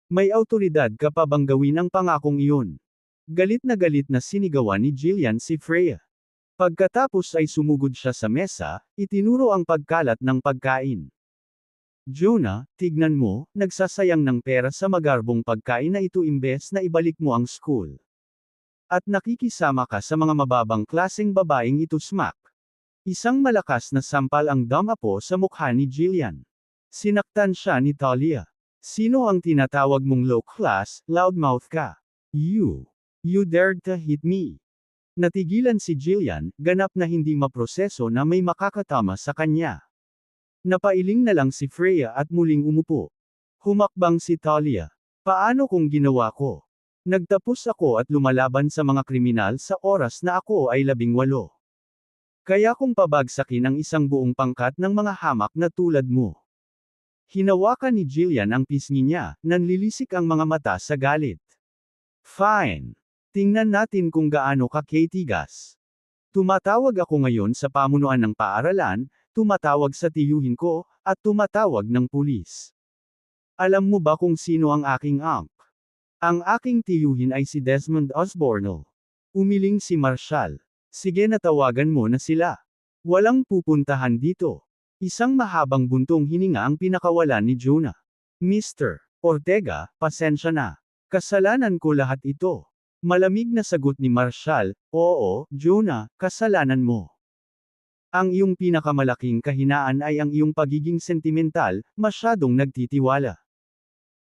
May awtoridad ka pa bang gawin ang pangakong iyon? Galit na sinigawan ni Jillian si Freya. Pagkatapos ay sumugod siya sa mesa, itinuro ang pagkalat ng pagkain. Junah, tignan mo, nagsasayang ng pera sa magarbong pagkain na ito imbes na ibalik mo ang school. At nakikisama ka sa mga mababang klaseng babaeng ito smack. Isang malakas na sampal ang damapo sa mukha ni Jillian. Sinaktan siya ni Talia. Sino ang tinatawag mong low class, loudmouth ka? You dared to hit me. Natigilan si Jillian, ganap na hindi maproseso na may makakatama sa kanya. Napailing na lang si Freya at muling umupo. Humakbang si Talia. Paano kung ginawa ko? Nagtapos ako at lumalaban sa mga kriminal sa oras na ako ay 18. Kaya kung pabagsakin ang isang buong pangkat ng mga hamak na tulad mo. Hinawakan ni Jillian ang pisngi niya, nanlilisik ang mga mata sa galit. Fine. Tingnan natin kung gaano ka katigas. Tumatawag ako ngayon sa pamunuan ng paaralan, tumatawag sa tiyuhin ko, at tumatawag ng pulis. Alam mo ba kung sino ang aking uncle? Ang aking tiyuhin ay si Desmond Osborne. Umiling si Marshall. Sige na tawagan mo na sila. Walang pupuntahan dito. Isang mahabang buntong hininga ang pinakawalan ni Junah. Mr. Ortega, pasensya na. Kasalanan ko lahat ito. Malamig na sagot ni Marshall, oo, Junah, kasalanan mo. Ang iyong pinakamalaking kahinaan ay ang iyong pagiging sentimental, masyadong nagtitiwala.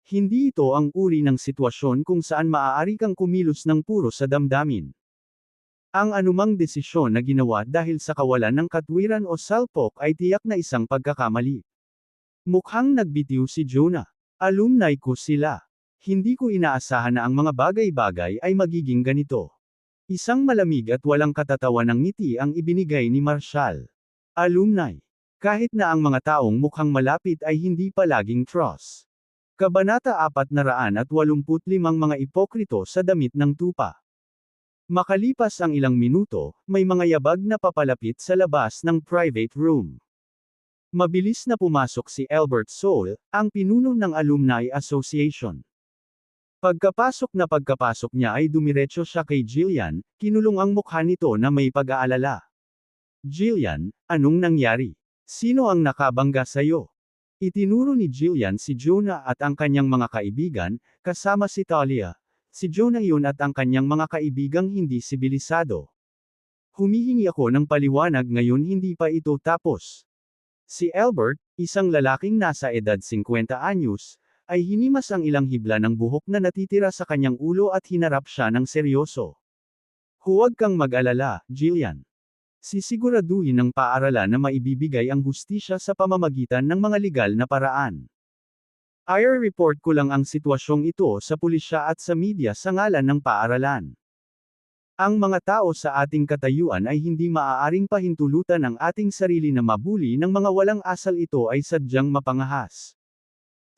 Hindi ito ang uri ng sitwasyon kung saan maaari kang kumilos ng puro sa damdamin. Ang anumang desisyon na ginawa dahil sa kawalan ng katwiran o salpok ay tiyak na isang pagkakamali. Mukhang nagbitiw si Junah. Alumni ko sila. Hindi ko inaasahan na ang mga bagay-bagay ay magiging ganito. Isang malamig at walang katatawan ng ngiti ang ibinigay ni Marshall. Alumni. Kahit na ang mga taong mukhang malapit ay hindi palaging trust. Kabanata 485 mga ipokrito sa damit ng tupa. Makalipas ang ilang minuto, may mga yabag na papalapit sa labas ng private room. Mabilis na pumasok si Albert Soule, ang pinuno ng Alumni Association. Pagkapasok niya ay dumiretso siya kay Jillian, kinulong ang mukha nito na may pag-aalala. Jillian, anong nangyari? Sino ang nakabangga sa'yo? Itinuro ni Jillian si Junah at ang kanyang mga kaibigan, kasama si Talia. Si Junah yun at ang kanyang mga kaibigang hindi sibilisado. Humihingi ako ng paliwanag ngayon hindi pa ito tapos. Si Albert, isang lalaking nasa edad 50 anyos, ay hinimas ang ilang hibla ng buhok na natitira sa kanyang ulo at hinarap siya ng seryoso. Huwag kang mag-alala, Jillian. Sisiguraduhin ng paaralan na maibibigay ang hustisya sa pamamagitan ng mga legal na paraan. I-report ko lang ang sitwasyong ito sa pulisya at sa media sa ngalan ng paaralan. Ang mga tao sa ating katayuan ay hindi maaaring pahintulutan ang ating sarili na mabuli ng mga walang asal ito ay sadyang mapangahas.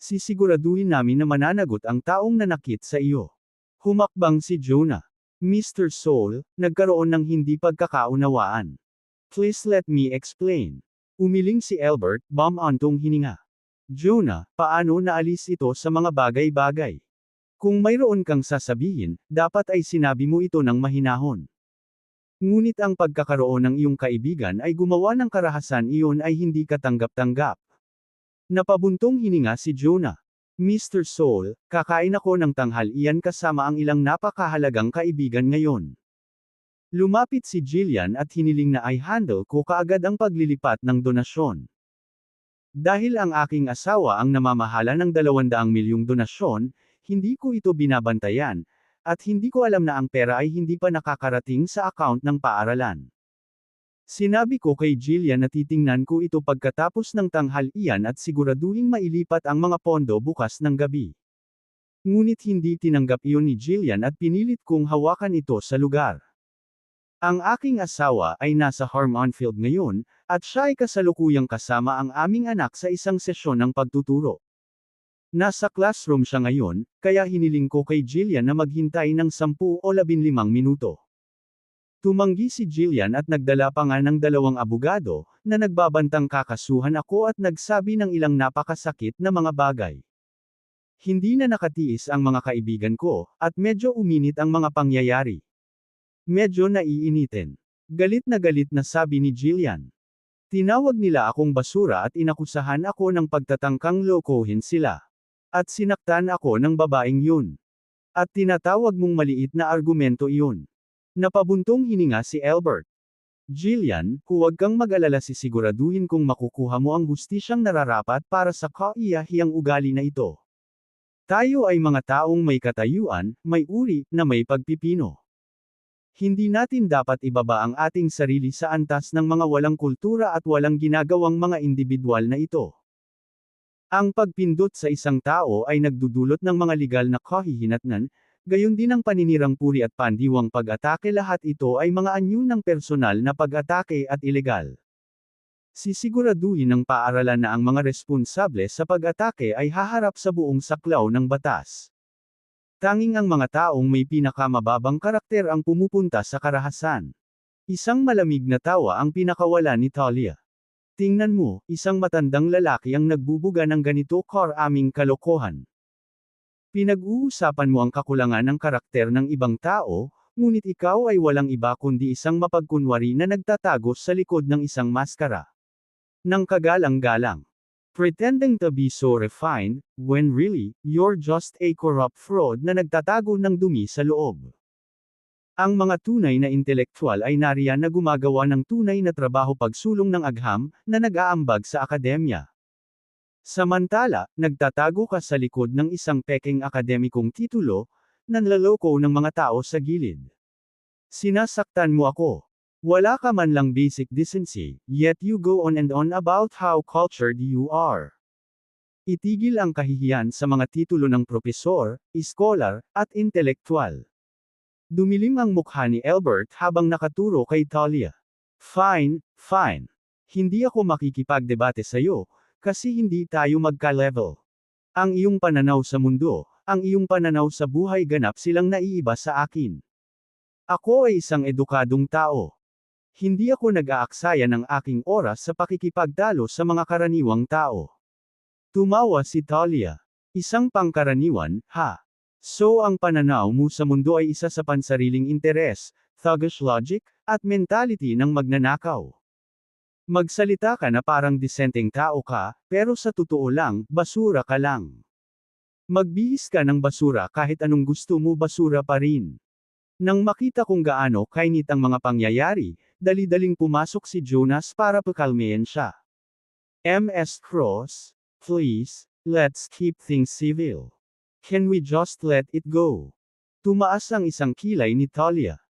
Sisiguraduhin namin na mananagot ang taong nanakit sa iyo. Humakbang si Junah. Mr. Soule, nagkaroon ng hindi pagkakaunawaan. Please let me explain. Umiling si Albert, bumantong hininga. Junah, paano naalis ito sa mga bagay-bagay? Kung mayroon kang sasabihin, dapat ay sinabi mo ito ng mahinahon. Ngunit ang pagkakaroon ng iyong kaibigan ay gumawa ng karahasan iyon ay hindi katanggap-tanggap. Napabuntong hininga si Junah. Mr. Soule, kakain ako ng tanghalian kasama ang ilang napakahalagang kaibigan ngayon. Lumapit si Jillian at hiniling na i-handle ko kaagad ang paglilipat ng donasyon. Dahil ang aking asawa ang namamahala ng 200 milyong donasyon, hindi ko ito binabantayan, at hindi ko alam na ang pera ay hindi pa nakakarating sa account ng paaralan. Sinabi ko kay Jillian na titingnan ko ito pagkatapos ng tanghalian at siguraduhing mailipat ang mga pondo bukas ng gabi. Ngunit hindi tinanggap iyon ni Jillian at pinilit kong hawakan ito sa lugar. Ang aking asawa ay nasa Harmonfield ngayon, at siya ay kasalukuyang kasama ang aming anak sa isang sesyon ng pagtuturo. Nasa classroom siya ngayon, kaya hiniling ko kay Jillian na maghintay ng 10 o 15 minuto. Tumanggi si Jillian at nagdala pa nga ng 2 abogado, na nagbabantang kakasuhan ako at nagsabi ng ilang napakasakit na mga bagay. Hindi na nakatiis ang mga kaibigan ko, at medyo uminit ang mga pangyayari. Medyo naiinitin. Galit na sabi ni Jillian. Tinawag nila akong basura at inakusahan ako ng pagtatangkang lokohin sila. At sinaktan ako ng babaeng yun. At tinatawag mong maliit na argumento iyon. Napabuntong hininga si Albert. Jillian, huwag kang mag-alala, sisiguraduhin kong makukuha mo ang hustisyang nararapat para sa kaiyahiyang ugali na ito. Tayo ay mga taong may katayuan, may uri, na may pagpipino. Hindi natin dapat ibaba ang ating sarili sa antas ng mga walang kultura at walang ginagawang mga individual na ito. Ang pagpindot sa isang tao ay nagdudulot ng mga legal na kahihinatnan, gayon din ang paninirang puri at pandiwang pag-atake, lahat ito ay mga anyo ng personal na pag-atake at ilegal. Sisiguraduhin ng paaralan na ang mga responsable sa pag-atake ay haharap sa buong saklaw ng batas. Tanging ang mga taong may pinakamababang karakter ang pumupunta sa karahasan. Isang malamig na tawa ang pinakawala ni Talia. Tingnan mo, isang matandang lalaki ang nagbubuga ng ganito karaming kalokohan. Pinag-uusapan mo ang kakulangan ng karakter ng ibang tao, ngunit ikaw ay walang iba kundi isang mapagkunwari na nagtatago sa likod ng isang maskara. Nang kagalang-galang. Pretending to be so refined, when really, you're just a corrupt fraud na nagtatago ng dumi sa loob. Ang mga tunay na intelektual ay nariyan na gumagawa ng tunay na trabaho pagsulong ng agham, na nag-aambag sa akademya. Samantala, nagtatago ka sa likod ng isang peking akademikong titulo, nanlaloko ng mga tao sa gilid. Sinasaktan mo ako. Wala ka man lang basic decency, yet you go on and on about how cultured you are. Itigil ang kahihiyan sa mga titulo ng propesor, scholar, at intelektual. Dumilim ang mukha ni Albert habang nakaturo kay Talia. Fine, fine. Hindi ako makikipagdebate sa'yo, kasi hindi tayo magka-level. Ang iyong pananaw sa mundo, ang iyong pananaw sa buhay, ganap silang naiiba sa akin. Ako ay isang edukadong tao. Hindi ako nag-aaksaya ng aking oras sa pakikipagtalo sa mga karaniwang tao. Tumawa si Talia. Isang pangkaraniwan, ha? So ang pananaw mo sa mundo ay isa sa pansariling interes, thuggish logic, at mentality ng magnanakaw. Magsalita ka na parang disenteng tao ka, pero sa totoo lang, basura ka lang. Magbihis ka ng basura kahit anong gusto mo, basura pa rin. Nang makita kung gaano kainit ang mga pangyayari, dali-daling pumasok si Jonas para pakalmayan siya. Ms. Cross, please, let's keep things civil. Can we just let it go? Tumaas ang isang kilay ni Talia.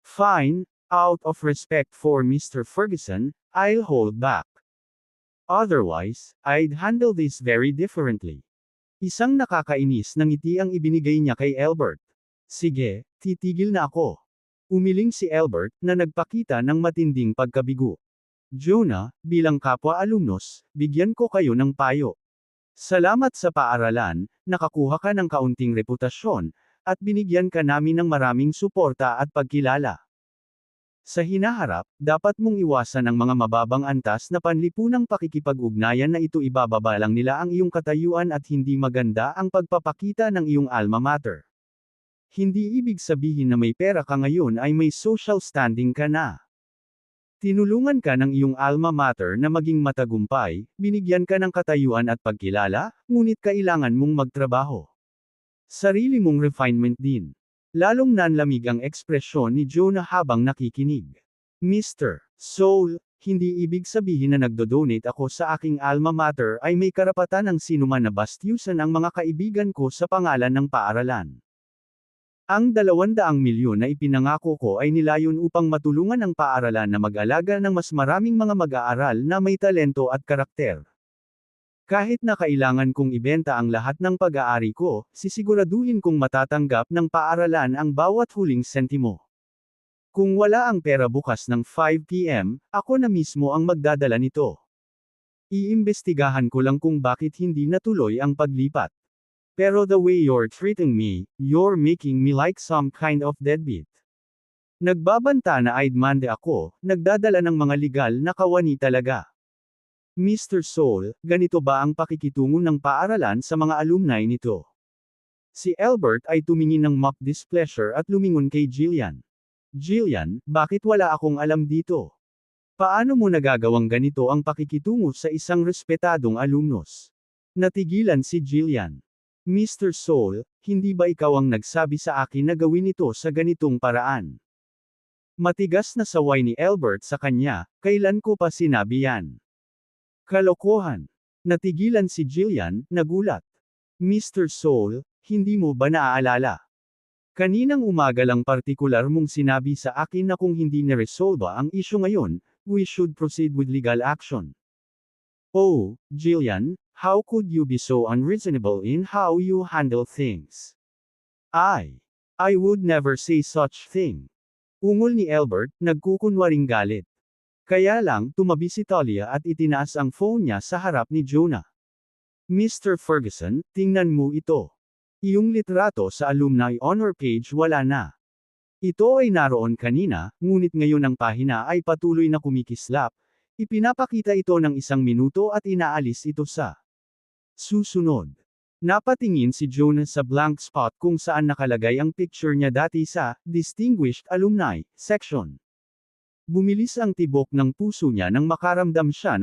Fine, out of respect for Mr. Ferguson, I'll hold back. Otherwise, I'd handle this very differently. Isang nakakainis na ngiti ang ibinigay niya kay Albert. Sige, titigil na ako. Umiling si Albert, na nagpakita ng matinding pagkabigo. Jonah, bilang kapwa-alumnos, bigyan ko kayo ng payo. Salamat sa paaralan, nakakuha ka ng kaunting reputasyon, at binigyan ka namin ng maraming suporta at pagkilala. Sa hinaharap, dapat mong iwasan ang mga mababang antas na panlipunang pakikipag-ugnayan na ito, ibababa lang nila ang iyong katayuan at hindi maganda ang pagpapakita ng iyong alma mater. Hindi ibig sabihin na may pera ka ngayon ay may social standing ka na. Tinulungan ka ng iyong alma mater na maging matagumpay, binigyan ka ng katayuan at pagkilala, ngunit kailangan mong magtrabaho. Sarili mong refinement din. Lalong nanlamig ang ekspresyon ni Jonah habang nakikinig. Mr. Soul, hindi ibig sabihin na nagdo-donate ako sa aking alma mater ay may karapatan ng sinuman na bastyusan ang mga kaibigan ko sa pangalan ng paaralan. Ang 200 milyon na ipinangako ko ay nilayon upang matulungan ang paaralan na mag-alaga ng mas maraming mga mag-aaral na may talento at karakter. Kahit na kailangan kong ibenta ang lahat ng pag-aari ko, sisiguraduhin kong matatanggap ng paaralan ang bawat huling sentimo. Kung wala ang pera bukas ng 5 PM, ako na mismo ang magdadala nito. Iimbestigahan ko lang kung bakit hindi natuloy ang paglipat. Pero the way you're treating me, you're making me like some kind of deadbeat. Nagbabanta na Aidmande ako, nagdadala ng mga legal na kawani talaga. Mr. Soul, ganito ba ang pakikitungo ng paaralan sa mga alumni nito? Si Albert ay tumingin ng mock displeasure at lumingon kay Jillian. Jillian, bakit wala akong alam dito? Paano mo nagagawang ganito ang pakikitungo sa isang respetadong alumnos? Natigilan si Jillian. Mr. Soul, hindi ba ikaw ang nagsabi sa akin na gawin ito sa ganitong paraan? Matigas na saway ni Albert sa kanya, kailan ko pa sinabi yan? Kalokohan. Natigilan si Jillian, nagulat. Mr. Soul, hindi mo ba naaalala? Kaninang umaga lang partikular mong sinabi sa akin na kung hindi niresolba ang isyu ngayon, we should proceed with legal action. Oh, Jillian, how could you be so unreasonable in how you handle things? I would never say such thing. Ungol ni Albert, nagkukunwaring galit. Kaya lang, tumabi si Talia at itinaas ang phone niya sa harap ni Jonah. Mr. Ferguson, tingnan mo ito. Iyong litrato sa alumni honor page wala na. Ito ay naroon kanina, ngunit ngayon ang pahina ay patuloy na kumikislap. Ipinapakita ito ng 1 minuto at inaalis ito sa susunod. Napatingin si Jonah sa blank spot kung saan nakalagay ang picture niya dati sa Distinguished Alumni section. Bumilis ang tibok ng puso niya nang makaramdam siya